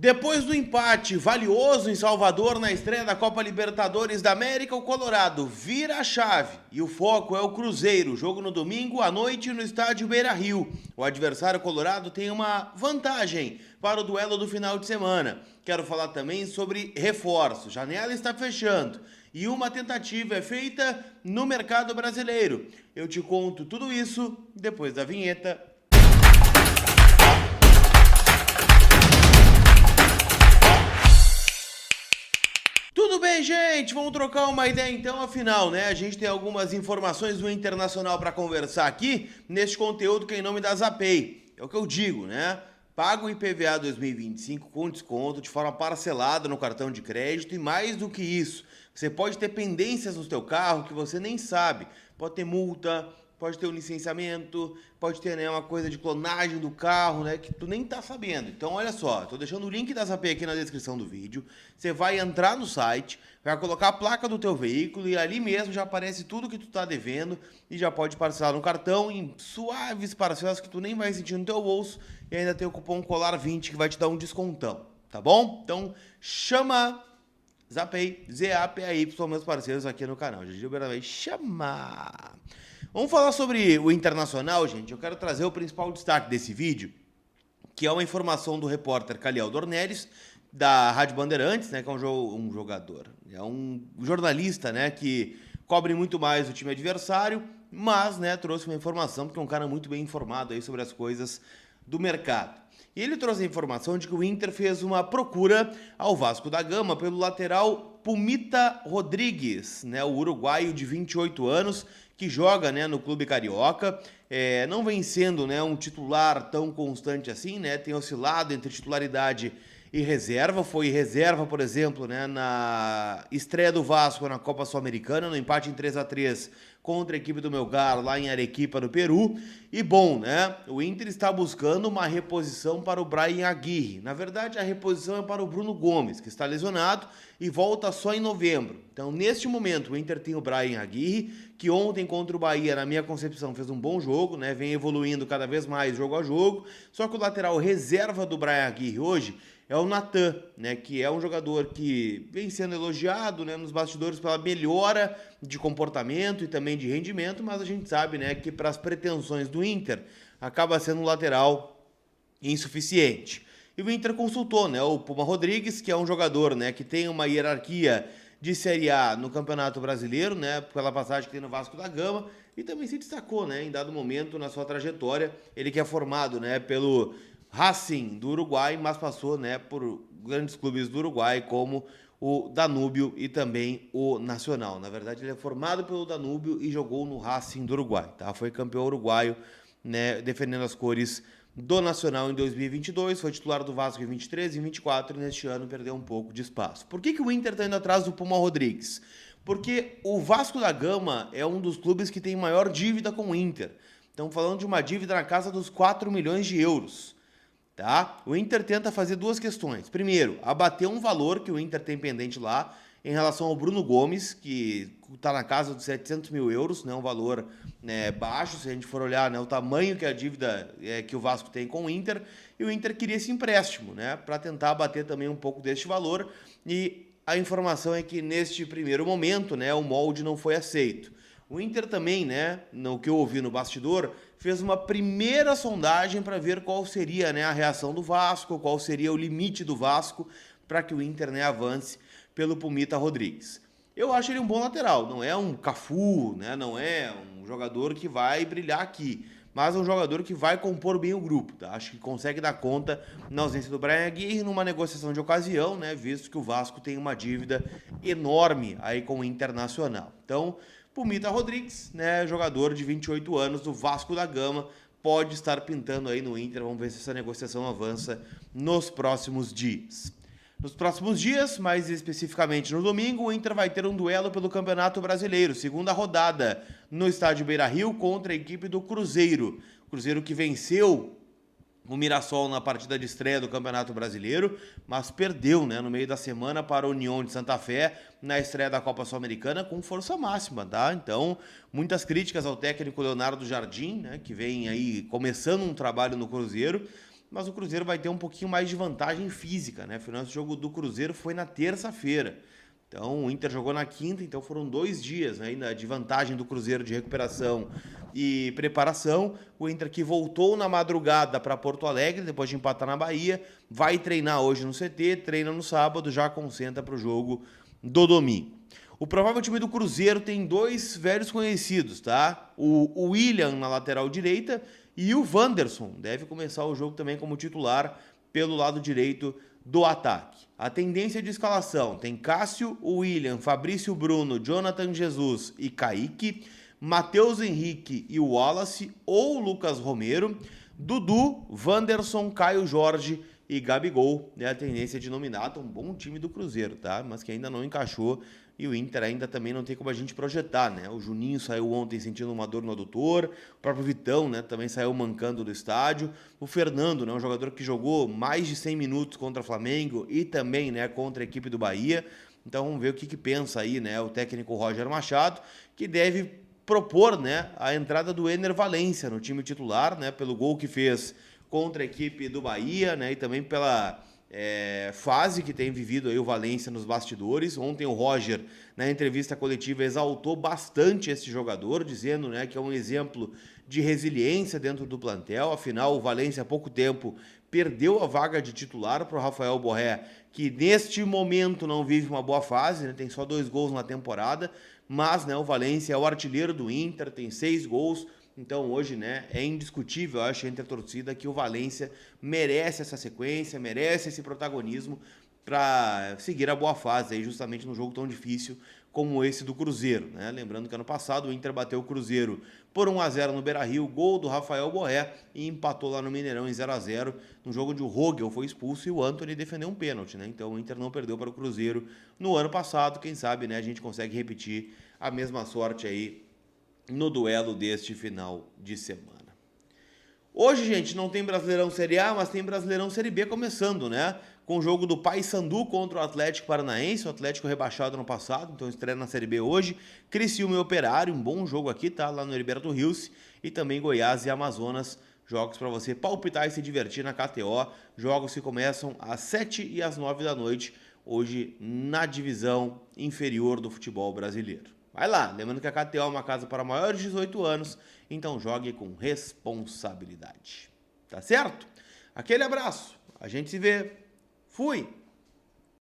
Depois do empate valioso em Salvador na estreia da Copa Libertadores da América, o Colorado vira a chave e o foco é o Cruzeiro. Jogo no domingo à noite no estádio Beira-Rio. O adversário colorado tem uma vantagem para o duelo do final de semana. Quero falar também sobre reforço. Janela está fechando e uma tentativa é feita no mercado brasileiro. Eu te conto tudo isso depois da vinheta. Tudo bem, gente? Vamos trocar uma ideia então, afinal, né? A gente tem algumas informações do Internacional para conversar aqui neste conteúdo que é em nome da Zapay. É o que eu digo, né? Paga o IPVA 2025 com desconto de forma parcelada no cartão de crédito e mais do que isso, você pode ter pendências no seu carro que você nem sabe. Pode ter multa, pode ter um licenciamento, pode ter, né, uma coisa de clonagem do carro, né, que tu nem tá sabendo. Então, olha só, tô deixando o link da Zapay aqui na descrição do vídeo. Você vai entrar no site, vai colocar a placa do teu veículo e ali mesmo já aparece tudo que tu tá devendo e já pode parcelar no cartão em suaves parcelas que tu nem vai sentir no teu bolso e ainda tem o cupom COLAR20 que vai te dar um descontão, tá bom? Então, chama Zapay, Z-A-P-A-Y, meus parceiros aqui no canal. Já digo vai chamar. Vamos falar sobre o Internacional, gente. Eu quero trazer o principal destaque desse vídeo, que é uma informação do repórter Caliel Dornelles, da Rádio Bandeirantes, né, que é um jogador, é um jornalista, né, que cobre muito mais o time adversário, mas, né, trouxe uma informação, porque é um cara muito bem informado aí sobre as coisas do mercado. E ele trouxe a informação de que o Inter fez uma procura ao Vasco da Gama pelo lateral Pumita Rodrigues, né, o uruguaio de 28 anos, que joga, né, no clube carioca, não vem sendo, né, um titular tão constante assim, né, tem oscilado entre titularidade e reserva, foi reserva, por exemplo, né, na estreia do Vasco na Copa Sul-Americana, no empate em 3-3 contra a equipe do Melgar, lá em Arequipa, no Peru. E bom, né, o Inter está buscando uma reposição para o Bryan Aguirre. Na verdade, a reposição é para o Bruno Gomes, que está lesionado e volta só em novembro. Então, neste momento, o Inter tem o Bryan Aguirre, que ontem contra o Bahia, na minha concepção, fez um bom jogo, né, vem evoluindo cada vez mais jogo a jogo. Só que o lateral reserva do Bryan Aguirre hoje é o Natan, né, que é um jogador que vem sendo elogiado, né, nos bastidores pela melhora de comportamento e também de rendimento, mas a gente sabe, né, que para as pretensões do Inter acaba sendo um lateral insuficiente. E o Inter consultou, né, o Puma Rodrigues, que é um jogador, né, que tem uma hierarquia de Série A no Campeonato Brasileiro, né, pela passagem que tem no Vasco da Gama, e também se destacou, né, em dado momento na sua trajetória. Ele que é formado, né, pelo Racing do Uruguai, mas passou, né, por grandes clubes do Uruguai como o Danúbio e também o Nacional. Na verdade, ele é formado pelo Danúbio e jogou no Racing do Uruguai, tá? Foi campeão uruguaio, né, defendendo as cores do Nacional em 2022, foi titular do Vasco em 23 e 24 e neste ano perdeu um pouco de espaço. Por que o Inter está indo atrás do Puma Rodrigues? Porque o Vasco da Gama é um dos clubes que tem maior dívida com o Inter. Estamos falando de uma dívida na casa dos 4 milhões de euros. Tá? O Inter tenta fazer duas questões. Primeiro, abater um valor que o Inter tem pendente lá em relação ao Bruno Gomes, que está na casa dos 700 mil euros, né? Um valor, né, baixo, se a gente for olhar, né, o tamanho que a dívida que o Vasco tem com o Inter, e o Inter queria esse empréstimo, né, para tentar abater também um pouco deste valor, e a informação é que neste primeiro momento, né, o molde não foi aceito. O Inter também, né, no que eu ouvi no bastidor, fez uma primeira sondagem para ver qual seria, né, a reação do Vasco, qual seria o limite do Vasco para que o Inter, né, avance pelo Pumita Rodrigues. Eu acho ele um bom lateral, não é um Cafu, né, não é um jogador que vai brilhar aqui, mas é um jogador que vai compor bem o grupo, tá? Acho que consegue dar conta na ausência do Bryan Aguirre numa negociação de ocasião, né, visto que o Vasco tem uma dívida enorme aí com o Internacional. Então, Pumita Rodrigues, né, jogador de 28 anos do Vasco da Gama, pode estar pintando aí no Inter. Vamos ver se essa negociação avança nos próximos dias. Nos próximos dias, mais especificamente no domingo, o Inter vai ter um duelo pelo Campeonato Brasileiro, segunda rodada, no estádio Beira-Rio contra a equipe do Cruzeiro. Cruzeiro que venceu o Mirassol na partida de estreia do Campeonato Brasileiro, mas perdeu, né, no meio da semana para a União de Santa Fé na estreia da Copa Sul-Americana com força máxima, tá? Então, muitas críticas ao técnico Leonardo Jardim, né, que vem aí começando um trabalho no Cruzeiro, mas o Cruzeiro vai ter um pouquinho mais de vantagem física, né? Afinal, esse jogo do Cruzeiro foi na terça-feira. Então, o Inter jogou na quinta, então foram 2 dias, né, ainda de vantagem do Cruzeiro de recuperação e preparação. O Inter que voltou na madrugada para Porto Alegre, depois de empatar na Bahia, vai treinar hoje no CT, treina no sábado, já concentra para o jogo do domingo. O provável time do Cruzeiro tem 2 velhos conhecidos, tá? O William na lateral direita e o Wanderson deve começar o jogo também como titular pelo lado direito do ataque. A tendência de escalação tem Cássio, William, Fabrício Bruno, Jonathan Jesus e Kaique, Matheus Henrique e Wallace ou Lucas Romero, Dudu, Wanderson, Caio Jorge e Gabigol, né? A tendência de nominata, um bom time do Cruzeiro, tá? Mas que ainda não encaixou e o Inter ainda também não tem como a gente projetar, né? O Juninho saiu ontem sentindo uma dor no adutor, o próprio Vitão, né, também saiu mancando do estádio. O Fernando, né, um jogador que jogou mais de 100 minutos contra o Flamengo e também, né, contra a equipe do Bahia. Então vamos ver o que pensa aí, né, o técnico Roger Machado, que deve propor, né, a entrada do Ener Valencia no time titular, né, pelo gol que fez contra a equipe do Bahia, né, e também pela fase que tem vivido aí o Valencia nos bastidores. Ontem o Roger, na entrevista coletiva, exaltou bastante esse jogador, dizendo, né, que é um exemplo de resiliência dentro do plantel. Afinal, o Valencia há pouco tempo perdeu a vaga de titular para o Rafael Borré, que neste momento não vive uma boa fase, né, tem só 2 gols na temporada, mas, né, o Valencia é o artilheiro do Inter, tem 6 gols. Então hoje, né, é indiscutível, eu acho, entre a torcida que o Valencia merece essa sequência, merece esse protagonismo para seguir a boa fase aí, justamente num jogo tão difícil como esse do Cruzeiro, né? Lembrando que ano passado o Inter bateu o Cruzeiro por 1-0 no Beira-Rio, gol do Rafael Borré, e empatou lá no Mineirão em 0-0, num jogo onde o Rogel foi expulso e o Antony defendeu um pênalti, né? Então o Inter não perdeu para o Cruzeiro no ano passado. Quem sabe, né, a gente consegue repetir a mesma sorte aí no duelo deste final de semana. Hoje, gente, não tem Brasileirão Série A, mas tem Brasileirão Série B começando, né? Com o jogo do Paysandu contra o Atlético Paranaense, o Atlético rebaixado no passado, então estreia na Série B hoje. Criciúma e Operário, um bom jogo aqui, tá? Lá no Heriberto Rios. E também Goiás e Amazonas, jogos para você palpitar e se divertir na KTO. Jogos que começam às 7 e às 9 da noite, hoje na divisão inferior do futebol brasileiro. Vai lá, lembrando que a KTO é uma casa para maiores de 18 anos, então jogue com responsabilidade. Tá certo? Aquele abraço, a gente se vê. Fui!